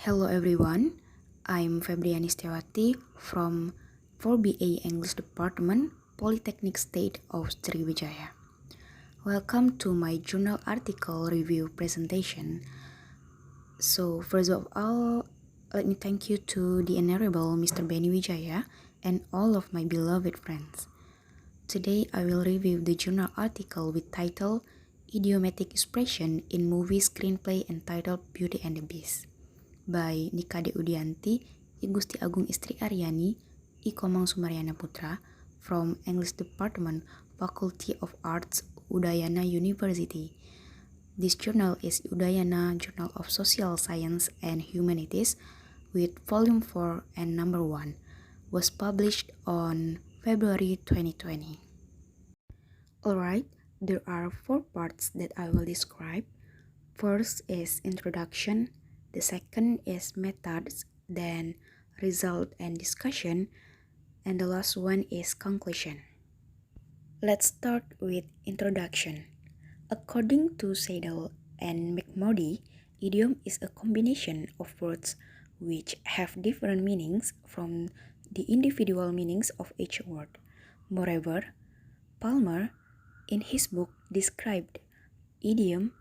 Hello everyone, I'm Febriyani Setyawati from 4BA English Department, Polytechnic State of Sriwijaya. Welcome to my journal article review presentation. So first of all, let me thank you to the Honorable Mr. Benny Wijaya and all of my beloved friends. Today I will review the journal article with title Idiomatic Expression in Movie Screenplay entitled Beauty and the Beast by Kadek Udianti, Gusti Agung, Istri, Aryani, Komang Sumaryana Putra from English Department, Faculty of Arts, Udayana University. This journal is Udayana Journal of Social Science and Humanities with Volume 4 and Number 1, was published on February 2020. Alright, there are 4 parts that I will describe. First is introduction, the second is methods, then result and discussion, and the last one is conclusion. Let's start with introduction. According to Seidel and McMurdy, idiom is a combination of words which have different meanings from the individual meanings of each word. Moreover, Palmer, in his book, described idiom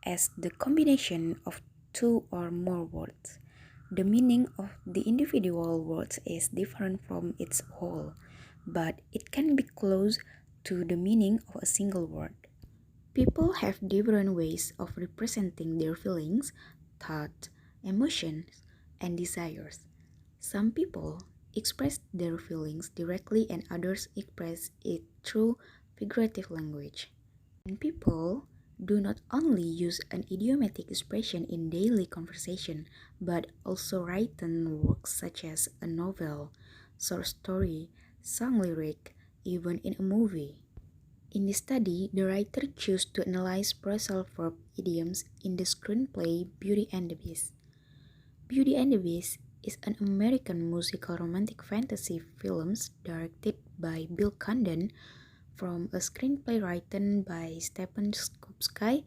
as the combination of two or more words. The meaning of the individual words is different from its whole, but it can be close to the meaning of a single word. People have different ways of representing their feelings, thoughts, emotions, and desires. Some people express their feelings directly and others express it through figurative language. And people do not only use an idiomatic expression in daily conversation, but also written works such as a novel, short story, song lyric, even in a movie. In this study, the writer chose to analyze phrasal verb idioms in the screenplay Beauty and the Beast. Beauty and the Beast is an American musical romantic fantasy film directed by Bill Condon from a screenplay written by Stephen Skupski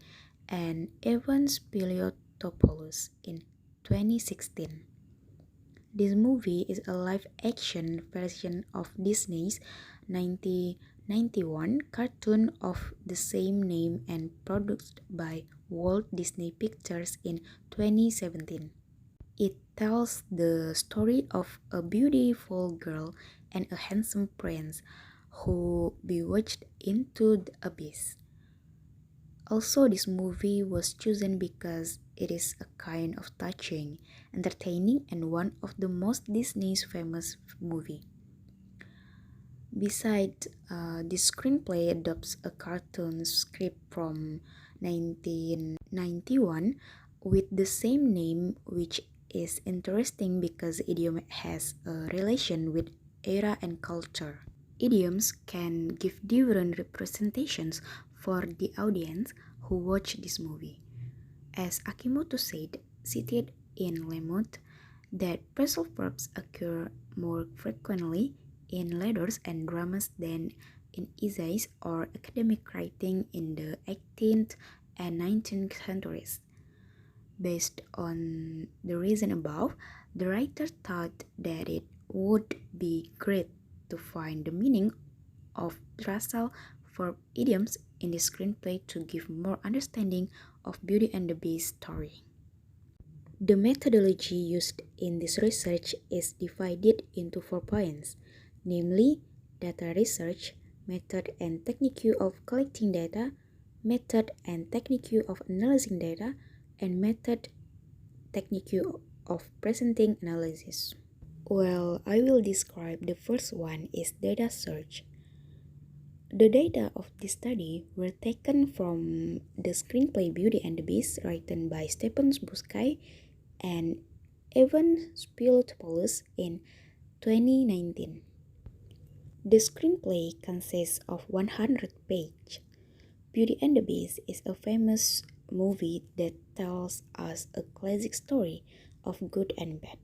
and Evan Spiliotopoulos in 2016. This movie is a live-action version of Disney's 1991 cartoon of the same name and produced by Walt Disney Pictures in 2017. It tells the story of a beautiful girl and a handsome prince who bewitched into the abyss. Also, this movie was chosen because it is a kind of touching, entertaining, and one of the most Disney's famous movie. Besides, this screenplay adopts a cartoon script from 1991 with the same name, which is interesting because idiom has a relation with era and culture. Idioms can give different representations for the audience who watch this movie. As Akimoto said, cited in Lemot, that phrasal verbs occur more frequently in letters and dramas than in essays or academic writing in the 18th and 19th centuries. Based on the reason above, the writer thought that it would be great to find the meaning of phrasal verb idioms in the screenplay to give more understanding of Beauty and the Beast story. The methodology used in this research is divided into 4 points, namely data research, method and technique of collecting data, method and technique of analyzing data, and method technique of presenting analysis. Well, I will describe the first one is data search. The data of this study were taken from the screenplay Beauty and the Beast written by Stephen Skupski and Evan Spiliotopoulos in 2019. The screenplay consists of 100 pages. Beauty and the Beast is a famous movie that tells us a classic story of good and bad.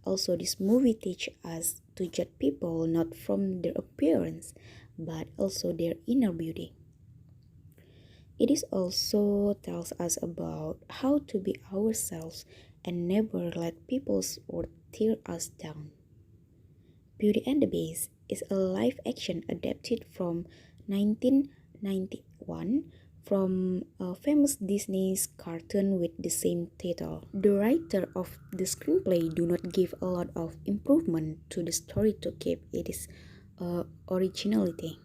Also, this movie teaches us to judge people not from their appearance, but also their inner beauty. It is also tells us about how to be ourselves and never let people's words tear us down. Beauty and the Beast is a live action adapted from 1991 from a famous Disney's cartoon with the same title. The writer of the screenplay do not give a lot of improvement to the story to keep its originality.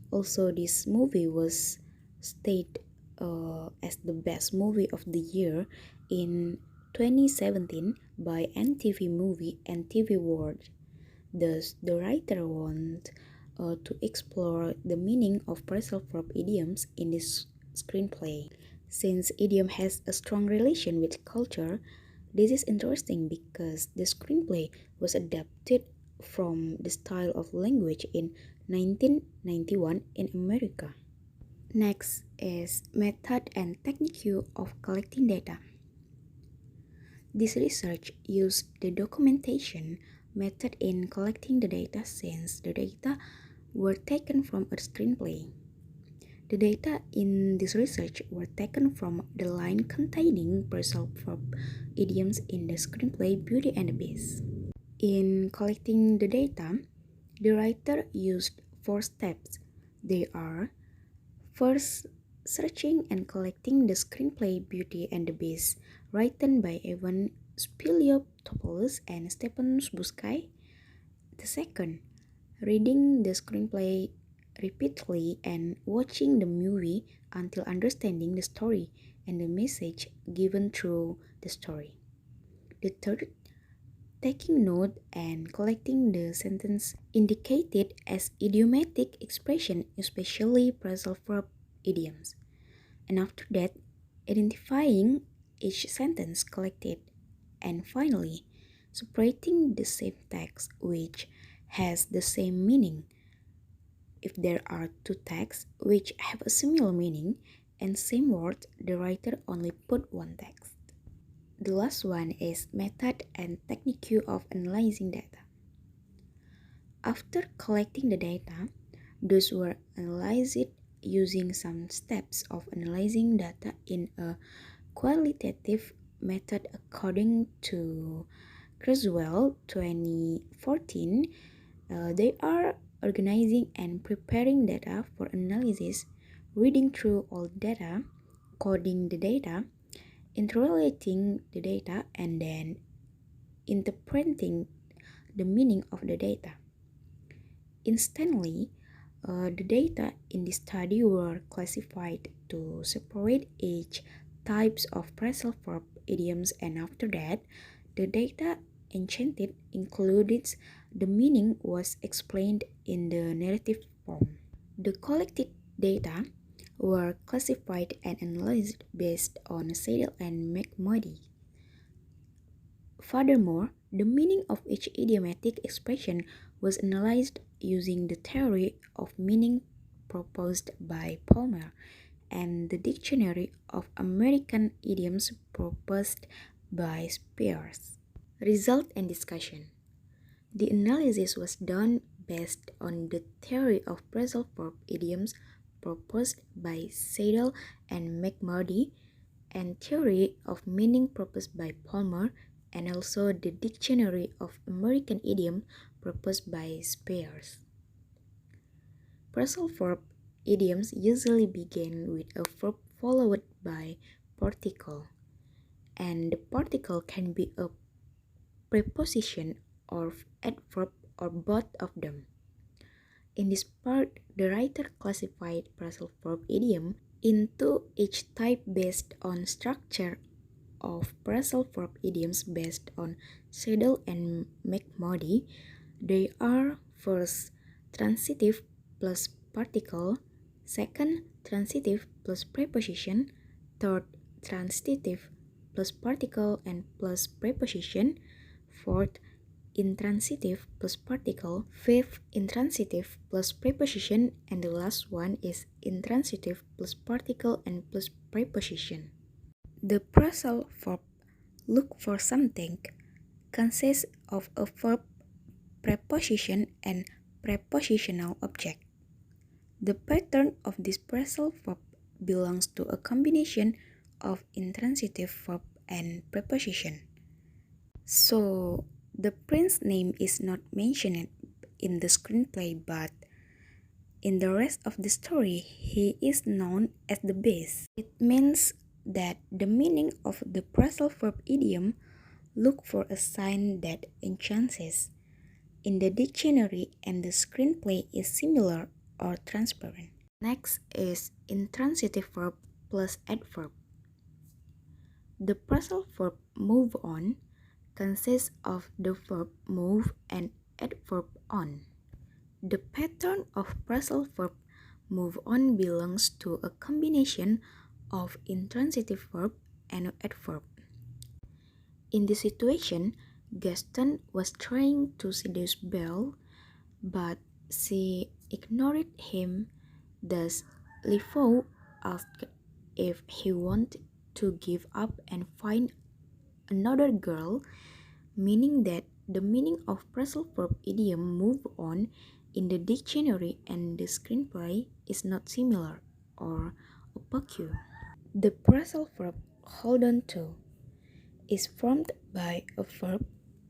Also, this movie was stated as the best movie of the year in 2017 by NTV Movie and TV World. Thus, the writer wants to explore the meaning of parcel verb idioms in this screenplay. Since idiom has a strong relation with culture, this is interesting because the screenplay was adapted from the style of language in 1991 in America. Next is method and technique of collecting data. This research used the documentation method in collecting the data since the data were taken from a screenplay. The data in this research were taken from the line containing parcel verb idioms in the screenplay Beauty and the Beast. In collecting the data, the writer used 4 steps. They are: first, searching and collecting the screenplay Beauty and the Beast, written by Evan Spiliotopoulos and Stephen Buskai. The second, reading the screenplay repeatedly and watching the movie until understanding the story and the message given through the story. The third, taking note and collecting the sentence indicated as idiomatic expression, especially phrasal verb idioms. And after that, identifying each sentence collected. And finally, separating the same text which has the same meaning. If there are 2 texts which have a similar meaning and same word, the writer only put 1 text. The last one is method and technique of analyzing data. After collecting the data, those were analyzed using some steps of analyzing data in a qualitative method according to Creswell 2014. They are organizing and preparing data for analysis, reading through all data, coding the data, interrelating the data, and then interpreting the meaning of the data. Instantly, the data in this study were classified to separate each types of phrasal verb idioms, and after that, the data enchanted included the meaning was explained in the narrative form. The collected data were classified and analyzed based on Seidel and McMurdy. Furthermore, the meaning of each idiomatic expression was analyzed using the theory of meaning proposed by Palmer and the Dictionary of American Idioms proposed by Spears. Result and discussion. The analysis was done based on the theory of phrasal verb idioms proposed by Seidel and McMurdy and theory of meaning proposed by Palmer, and also the Dictionary of American Idiom proposed by Spears. Phrasal verb idioms usually begin with a verb followed by particle, and the particle can be a preposition or adverb or both of them. In this part, the writer classified phrasal verb idiom into each type based on structure of phrasal verb idioms based on Seidel and McMurdy. They are: first, transitive plus particle; second, transitive plus preposition; third, transitive plus particle and plus preposition; fourth, intransitive plus particle; fifth, intransitive plus preposition; and the last one is intransitive plus particle and plus preposition. The phrasal verb look for something consists of a verb, preposition, and prepositional object. The pattern of this phrasal verb belongs to a combination of intransitive verb and preposition. So, the prince's name is not mentioned in the screenplay, but in the rest of the story, he is known as the beast. It means that the meaning of the phrasal verb idiom look for a sign that enhances in the dictionary, and the screenplay is similar or transparent. Next is intransitive verb plus adverb. The phrasal verb move on consists of the verb move and adverb on. The pattern of phrasal verb move on belongs to a combination of intransitive verb and adverb. In this situation, Gaston was trying to seduce Belle, but she ignored him. Thus, Lefou asked if he wanted to give up and find another girl, meaning that the meaning of phrasal verb idiom move on in the dictionary and the screenplay is not similar or opaque. The phrasal verb hold on to is formed by a verb,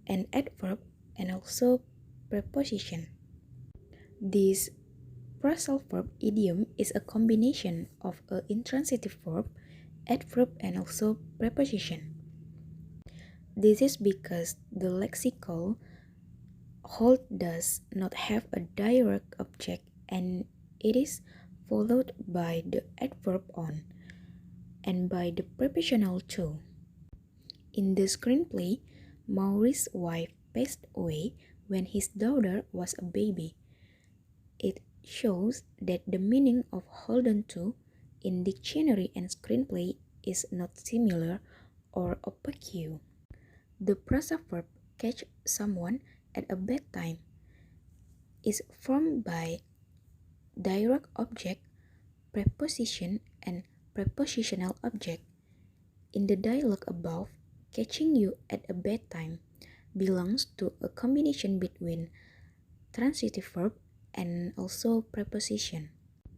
an adverb, and also preposition. This phrasal verb idiom is a combination of an intransitive verb, adverb, and also preposition. This is because the lexical hold does not have a direct object and it is followed by the adverb on and by the prepositional to. In the screenplay, Maurice's wife passed away when his daughter was a baby. It shows that the meaning of hold on to in dictionary and screenplay is not similar or opaque. The phrasal verb catch someone at a bad time is formed by direct object, preposition, and prepositional object. In the dialogue above, catching you at a bad time belongs to a combination between transitive verb and also preposition.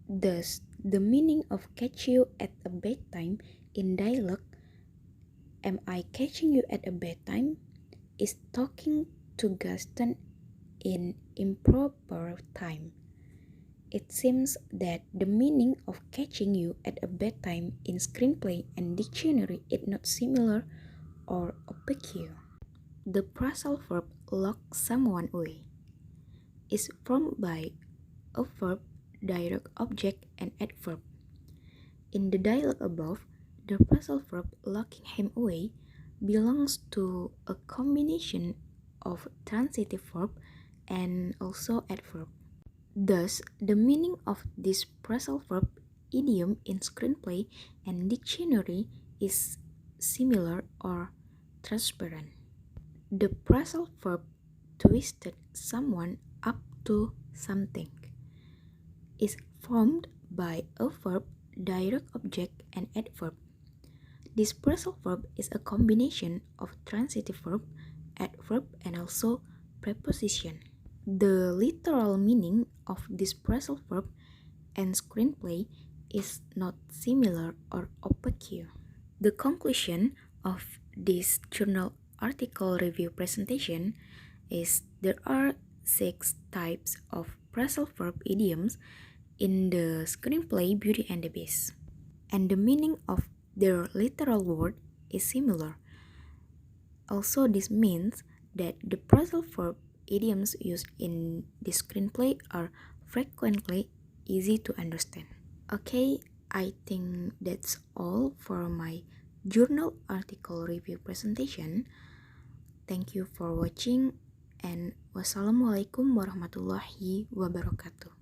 Thus, the meaning of catch you at a bad time in dialogue, am I catching you at a bad time, is talking to Gaston in improper time. It seems that the meaning of catching you at a bad time in screenplay and dictionary is not similar or opaque. The phrasal verb lock someone away is formed by a verb, direct object, and adverb. In the dialogue above, the phrasal verb locking him away belongs to a combination of transitive verb and also adverb. Thus, the meaning of this phrasal verb idiom in screenplay and dictionary is similar or transparent. The phrasal verb twisted someone up to something is formed by a verb, direct object, and adverb. This phrasal verb is a combination of transitive verb, adverb, and also preposition. The literal meaning of this phrasal verb and screenplay is not similar or opaque. The conclusion of this journal article review presentation is there are 6 types of phrasal verb idioms in the screenplay Beauty and the Beast, and the meaning of their literal word is similar. Also, this means that the phrasal verb idioms used in the screenplay are frequently easy to understand. Okay, I think that's all for my journal article review presentation. Thank you for watching and wassalamualaikum warahmatullahi wabarakatuh.